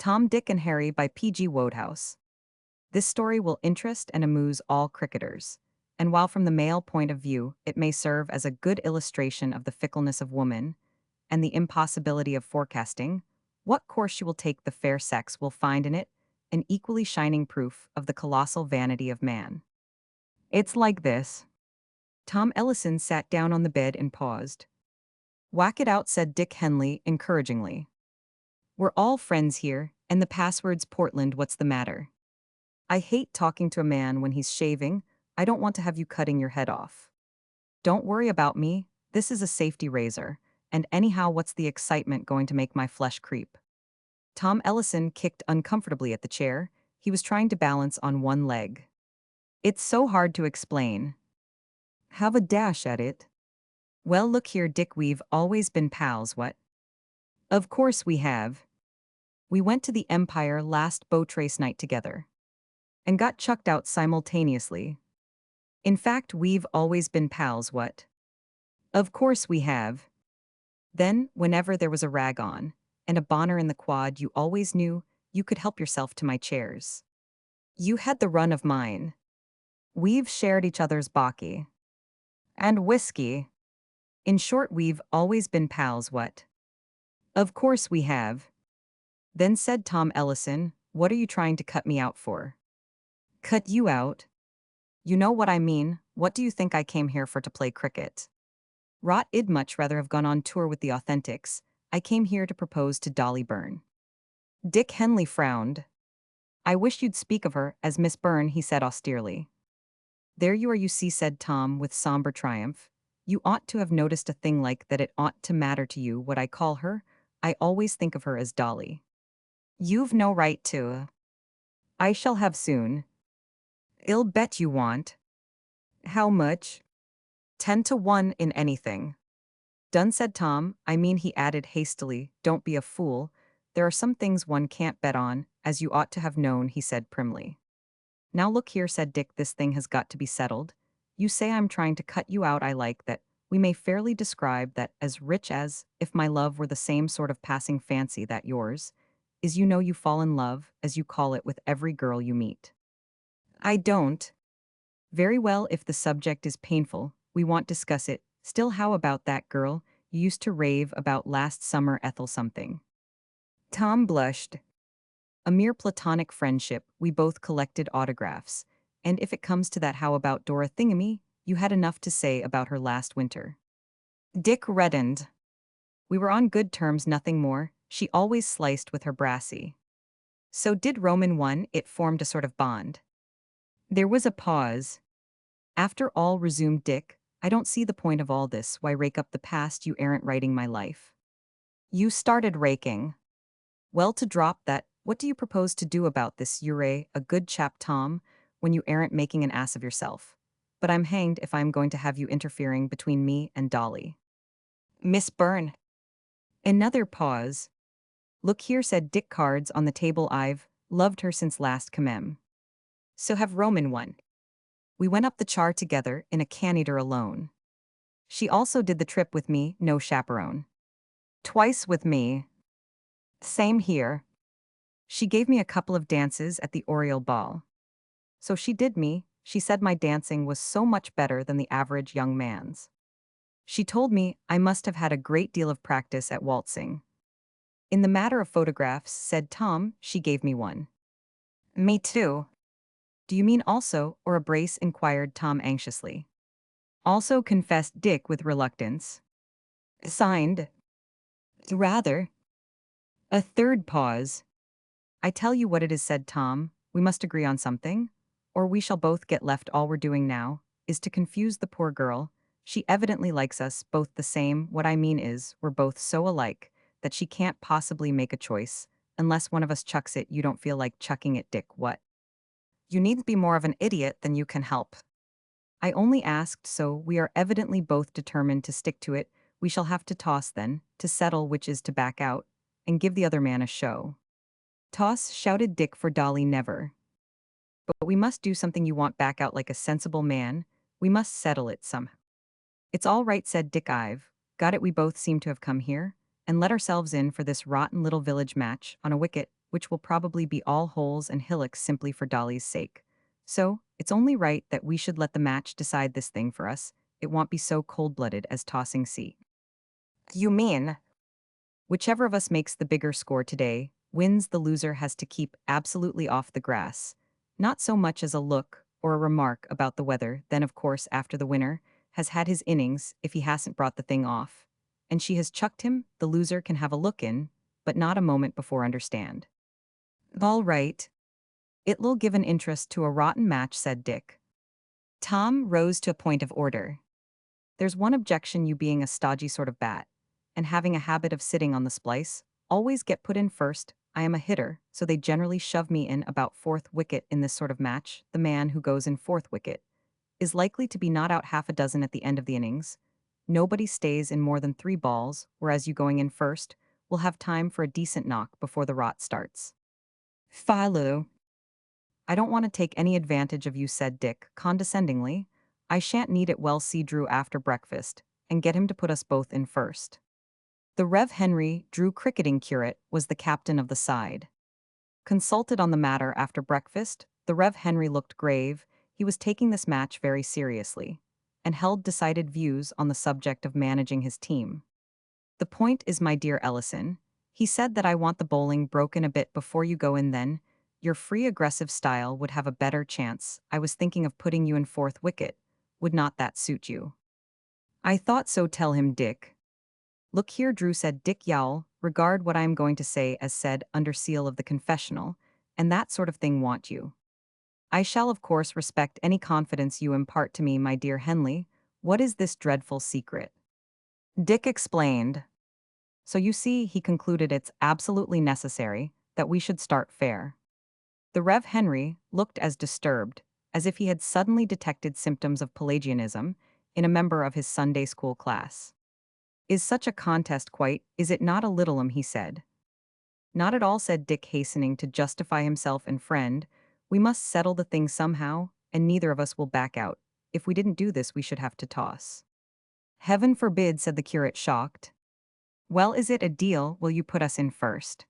Tom, Dick, and Harry by P.G. Wodehouse. This story will interest and amuse all cricketers. And while from the male point of view, it may serve as a good illustration of the fickleness of woman and the impossibility of forecasting, what course she will take the fair sex will find in it an equally shining proof of the colossal vanity of man. It's like this. Tom Ellison sat down on the bed and paused. Whack it out, said Dick Henley encouragingly. We're all friends here, and the password's Portland. What's the matter? I hate talking to a man when he's shaving. I don't want to have you cutting your head off. Don't worry about me. This is a safety razor. And anyhow, what's the excitement going to make my flesh creep? Tom Ellison kicked uncomfortably at the chair. He was trying to balance on one leg. It's so hard to explain. Have a dash at it. Well, look here, Dick, we've always been pals, what? Of course we have. We went to the Empire last boat race night together. And got chucked out simultaneously. In fact, we've always been pals, what? Of course we have. Then, whenever there was a rag on, and a bonner in the quad, you always knew you could help yourself to my chairs. You had the run of mine. We've shared each other's baccy. And whiskey. In short, we've always been pals, what? Of course we have. Then said Tom Ellison, what are you trying to cut me out for? Cut you out? You know what I mean. What do you think I came here for, to play cricket? Rot, I'd much rather have gone on tour with the Authentics. I came here to propose to Dolly Byrne. Dick Henley frowned. I wish you'd speak of her as Miss Byrne, he said austerely. There you are, you see, said Tom with somber triumph. You ought to have noticed a thing like that. It ought to matter to you what I call her. I always think of her as Dolly. You've no right to. I shall have soon. I'll bet you want. How much? 10-1 in anything. Done, said Tom. I mean, he added hastily, don't be a fool. There are some things one can't bet on, as you ought to have known, he said primly. Now look here, said Dick, this thing has got to be settled. You say I'm trying to cut you out. I like that. We may fairly describe that as rich as, if my love were the same sort of passing fancy that yours is. You know, you fall in love, as you call it, with every girl you meet. I don't. Very well, if the subject is painful, we won't discuss it. Still, how about that girl you used to rave about last summer, Ethel something? Tom blushed. A mere platonic friendship, we both collected autographs. And if it comes to that, how about Dora Thingamy? You had enough to say about her last winter. Dick reddened. We were on good terms, nothing more. She always sliced with her brassy. So did Roman one, it formed a sort of bond. There was a pause. After all, resumed Dick, I don't see the point of all this. Why rake up the past? You aren't writing my life. You started raking. Well, to drop that, what do you propose to do about this? You're a good chap, Tom, when you aren't making an ass of yourself. But I'm hanged if I'm going to have you interfering between me and Dolly. Miss Byrne. Another pause. Look here, said Dick, cards on the table. I've loved her since last commem. So have Roman one. We went up the char together in a can-eater alone. She also did the trip with me, no chaperone. Twice with me. Same here. She gave me a couple of dances at the Oriole Ball. So she did me. She said my dancing was so much better than the average young man's. She told me I must have had a great deal of practice at waltzing. In the matter of photographs, said Tom, she gave me one. Me too. Do you mean also, or a brace? Inquired Tom anxiously. Also, confessed Dick with reluctance. Signed. Rather. A third pause. I tell you what it is, said Tom, we must agree on something, or we shall both get left. All we're doing now is to confuse the poor girl. She evidently likes us both the same. What I mean is, we're both so alike that she can't possibly make a choice unless one of us chucks it. You don't feel like chucking it, Dick, what? You need to be more of an idiot than you can help. I only asked, so we are evidently both determined to stick to it. We shall have to toss then, to settle which is to back out, and give the other man a show. Toss, shouted Dick, for Dolly never. But we must do something. You want back out like a sensible man. We must settle it somehow. It's all right, said Dick. I've got it. We both seem to have come here and let ourselves in for this rotten little village match on a wicket. which will probably be all holes and hillocks simply for Dolly's sake. So, it's only right that we should let the match decide this thing for us. It won't be so cold-blooded as tossing C. You mean? Whichever of us makes the bigger score today wins. The loser has to keep absolutely off the grass. Not so much as a look or a remark about the weather, then of course after the winner has had his innings if he hasn't brought the thing off. And she has chucked him, the loser can have a look in, but not a moment before understand. All right. It'll give an interest to a rotten match, said Dick. Tom rose to a point of order. There's one objection, you being a stodgy sort of bat, and having a habit of sitting on the splice, always get put in first. I am a hitter, so they generally shove me in about fourth wicket in this sort of match. The man who goes in fourth wicket is likely to be not out half a dozen at the end of the innings. Nobody stays in more than 3 balls, whereas you going in first will have time for a decent knock before the rot starts. Philo. I don't want to take any advantage of you, said Dick, condescendingly. I shan't need it. Well, see Drew after breakfast, and get him to put us both in first. The Rev. Henry Drew, cricketing curate, was the captain of the side. Consulted on the matter after breakfast, the Rev. Henry looked grave. He was taking this match very seriously, and held decided views on the subject of managing his team. The point is, my dear Ellison, he said, that I want the bowling broken a bit before you go in. Then your free aggressive style would have a better chance. I was thinking of putting you in fourth wicket. Would not that suit you? I thought so. Tell him, Dick. Look here, Drew, said Dick Yowell, regard what I am going to say as said under seal of the confessional, and that sort of thing want you. I shall of course respect any confidence you impart to me, my dear Henley. What is this dreadful secret? Dick explained. So you see, he concluded, it's absolutely necessary that we should start fair. The Rev. Henry looked as disturbed as if he had suddenly detected symptoms of Pelagianism in a member of his Sunday school class. Is such a contest quite, is it not a little, he said. Not at all, said Dick, hastening to justify himself and friend. We must settle the thing somehow, and neither of us will back out. If we didn't do this, we should have to toss. Heaven forbid, said the curate, shocked. Well, is it a deal? Will you put us in first?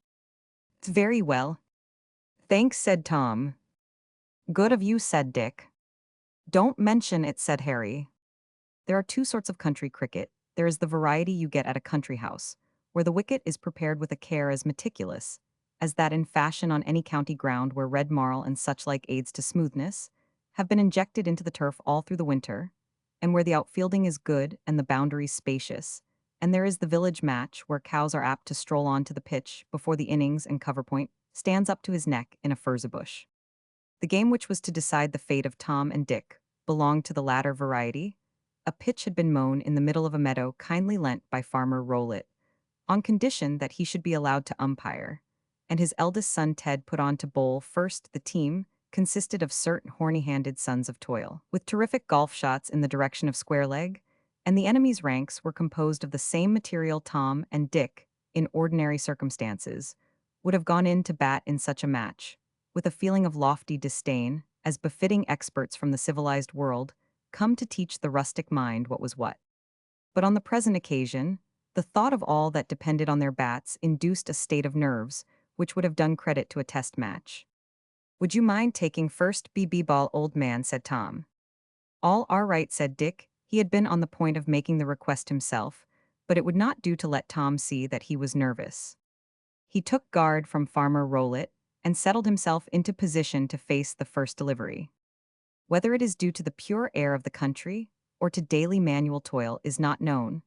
Very well. Thanks, said Tom. Good of you, said Dick. Don't mention it, said Harry. There are 2 sorts of country cricket. There is the variety you get at a country house, where the wicket is prepared with a care as meticulous as that in fashion on any county ground, where red marl and such like aids to smoothness have been injected into the turf all through the winter, and where the outfielding is good and the boundaries spacious. And there is the village match, where cows are apt to stroll on to the pitch before the innings and cover point stands up to his neck in a furze bush. The game which was to decide the fate of Tom and Dick belonged to the latter variety. A pitch had been mown in the middle of a meadow kindly lent by Farmer Rowlett, on condition that he should be allowed to umpire, and his eldest son Ted put on to bowl first. The team consisted of certain horny-handed sons of toil, with terrific golf shots in the direction of square leg, and the enemy's ranks were composed of the same material. Tom and Dick, in ordinary circumstances, would have gone in to bat in such a match, with a feeling of lofty disdain, as befitting experts from the civilized world, come to teach the rustic mind what was what. But on the present occasion, the thought of all that depended on their bats induced a state of nerves which would have done credit to a test match. Would you mind taking first BB ball, old man, said Tom. All right, said Dick. He had been on the point of making the request himself, but it would not do to let Tom see that he was nervous. He took guard from Farmer Rowlett and settled himself into position to face the first delivery. Whether it is due to the pure air of the country or to daily manual toil is not known,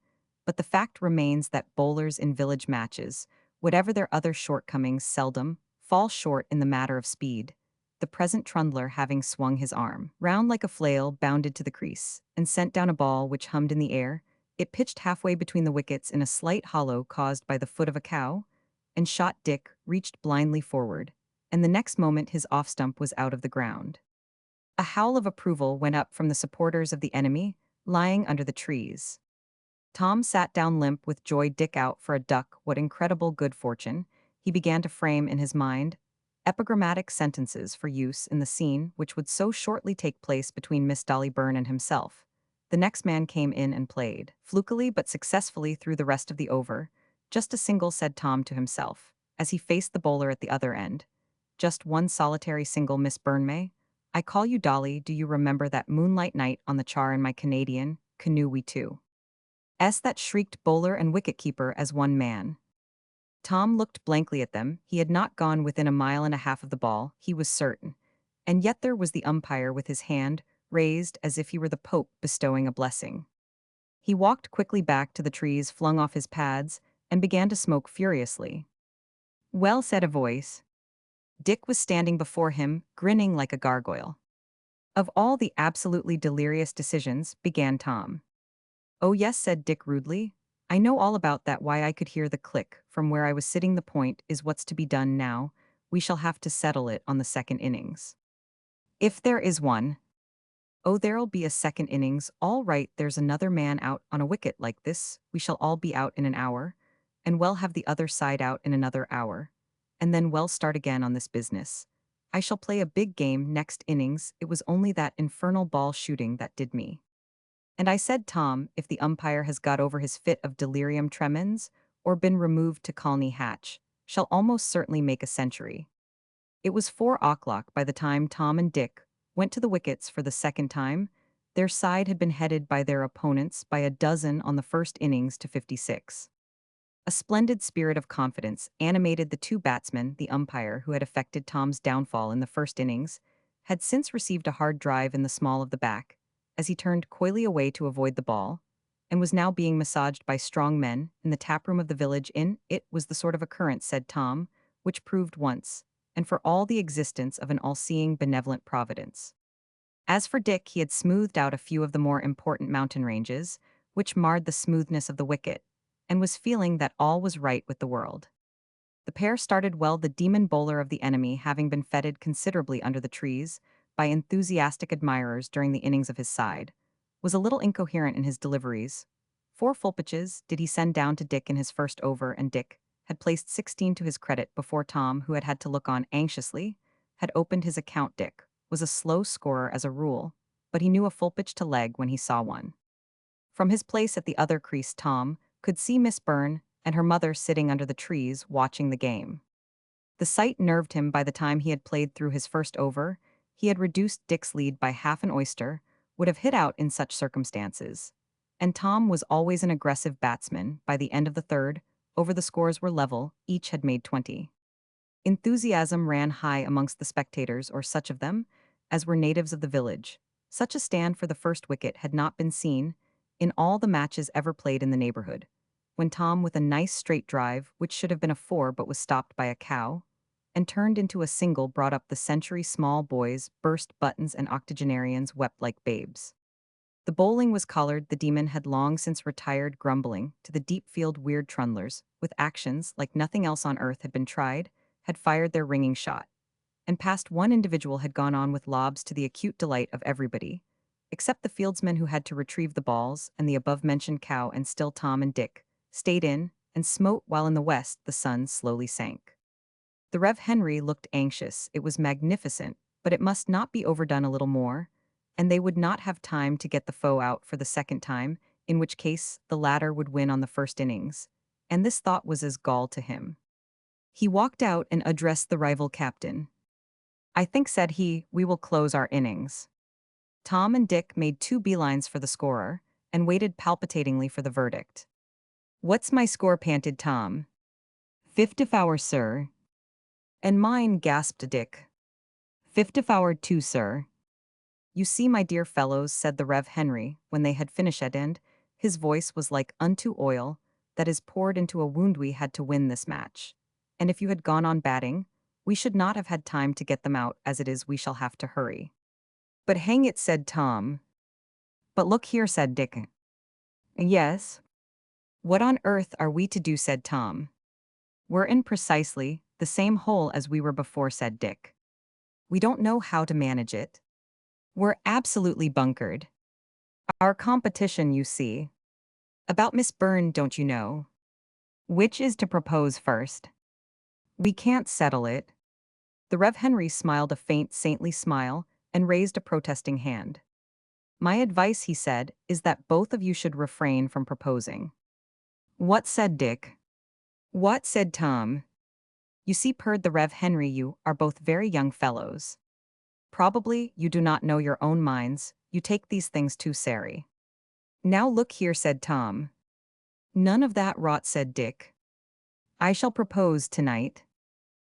but the fact remains that bowlers in village matches, whatever their other shortcomings, seldom fall short in the matter of speed. The present trundler, having swung his arm round like a flail, bounded to the crease and sent down a ball which hummed in the air. It pitched halfway between the wickets in a slight hollow caused by the foot of a cow, and shot. Dick reached blindly forward, and the next moment his off stump was out of the ground. A howl of approval went up from the supporters of the enemy, lying under the trees. Tom sat down limp with joy. Dick out for a duck. What incredible good fortune! He began to frame in his mind epigrammatic sentences for use in the scene which would so shortly take place between Miss Dolly Byrne and himself. The next man came in and played, flukily but successfully, through the rest of the over. Just a single, said Tom to himself, as he faced the bowler at the other end. Just one solitary single, Miss Burnmay? I call you Dolly, do you remember that moonlight night on the char in my Canadian canoe we two? That shrieked bowler and wicket-keeper as one man. Tom looked blankly at them. He had not gone within a mile and a half of the ball, he was certain. And yet there was the umpire with his hand raised as if he were the Pope bestowing a blessing. He walked quickly back to the trees, flung off his pads, and began to smoke furiously. Well, said a voice. Dick was standing before him, grinning like a gargoyle. Of all the absolutely delirious decisions, began Tom. Oh yes, said Dick rudely. I know all about that, why I could hear the click from where I was sitting. The point is what's to be done now. We shall have to settle it on the second innings. If there is one. Oh, there'll be a second innings, all right, there's another man out on a wicket like this, we shall all be out in an hour, and we'll have the other side out in another hour, and then we'll start again on this business. I shall play a big game next innings, it was only that infernal ball shooting that did me. And I said, Tom, if the umpire has got over his fit of delirium tremens, or been removed to Colney Hatch, shall almost certainly make a century. It was 4 o'clock by the time Tom and Dick went to the wickets for the second time. Their side had been headed by their opponents by a dozen on the first innings to 56. A splendid spirit of confidence animated the two batsmen. The umpire, who had effected Tom's downfall in the first innings, had since received a hard drive in the small of the back, as he turned coyly away to avoid the ball, and was now being massaged by strong men in the taproom of the village inn. It was the sort of occurrence, said Tom, which proved once and for all the existence of an all-seeing benevolent providence. As for Dick, he had smoothed out a few of the more important mountain ranges, which marred the smoothness of the wicket, and was feeling that all was right with the world. The pair started well, the demon bowler of the enemy having been feted considerably under the trees by enthusiastic admirers during the innings of his side, was a little incoherent in his deliveries. 4 full pitches did he send down to Dick in his first over, and Dick had placed 16 to his credit before Tom, who had had to look on anxiously, had opened his account. Dick was a slow scorer as a rule, but he knew a full pitch to leg when he saw one. From his place at the other crease, Tom could see Miss Byrne and her mother sitting under the trees watching the game. The sight nerved him. By the time he had played through his first over, he had reduced Dick's lead by half. An oyster would have hit out in such circumstances. And Tom was always an aggressive batsman. By the end of the third, over the scores were level, each had made 20. Enthusiasm ran high amongst the spectators, or such of them as were natives of the village. Such a stand for the first wicket had not been seen in all the matches ever played in the neighborhood. When Tom, with a nice straight drive, which should have been a 4 but was stopped by a cow, and turned into a single, brought up the century, small boys burst buttons and octogenarians wept like babes. The bowling was collared. The demon had long since retired, grumbling, to the deep field. Weird trundlers, with actions like nothing else on earth had been tried, had fired their ringing shot. And past one individual had gone on with lobs, to the acute delight of everybody, except the fieldsmen who had to retrieve the balls, and the above-mentioned cow. And still Tom and Dick stayed in and smote, while in the west the sun slowly sank. The Rev. Henry looked anxious. It was magnificent, but it must not be overdone a little more, and they would not have time to get the foe out for the second time, in which case the latter would win on the first innings, and this thought was as gall to him. He walked out and addressed the rival captain. I think, said he, we will close our innings. Tom and Dick made 2 beelines for the scorer, and waited palpitatingly for the verdict. What's my score? Panted Tom. 54, sir. And mine, gasped Dick. 54 too, sir. You see, my dear fellows, said the Rev. Henry, when they had finished, and his voice was like unto oil that is poured into a wound. We had to win this match, and if you had gone on batting, we should not have had time to get them out. As it is, we shall have to hurry. But hang it, said Tom. But look here, said Dick. Yes? What on earth are we to do? Said Tom. We're in precisely the same hole as we were before, said Dick. We don't know how to manage it. We're absolutely bunkered. Our competition, you see. About Miss Byrne, don't you know? Which is to propose first? We can't settle it. The Rev. Henry smiled a faint, saintly smile and raised a protesting hand. My advice, he said, is that both of you should refrain from proposing. What? Said Dick. What? Said Tom. You see, purred the Rev Henry, you are both very young fellows. Probably you do not know your own minds, you take these things too sary. Now look here, said Tom. None of that rot, said Dick. I shall propose tonight.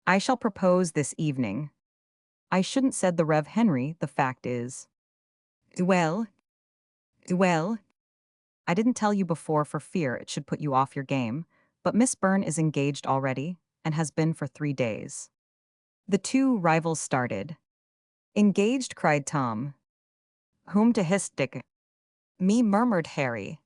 I shall propose this evening. I shouldn't, said the Rev Henry, the fact is. Well, well, I didn't tell you before for fear it should put you off your game, but Miss Byrne is engaged already, and has been for 3 days. The two rivals started. Engaged, cried Tom. Whom to hiss, Dick? Me, murmured Harry.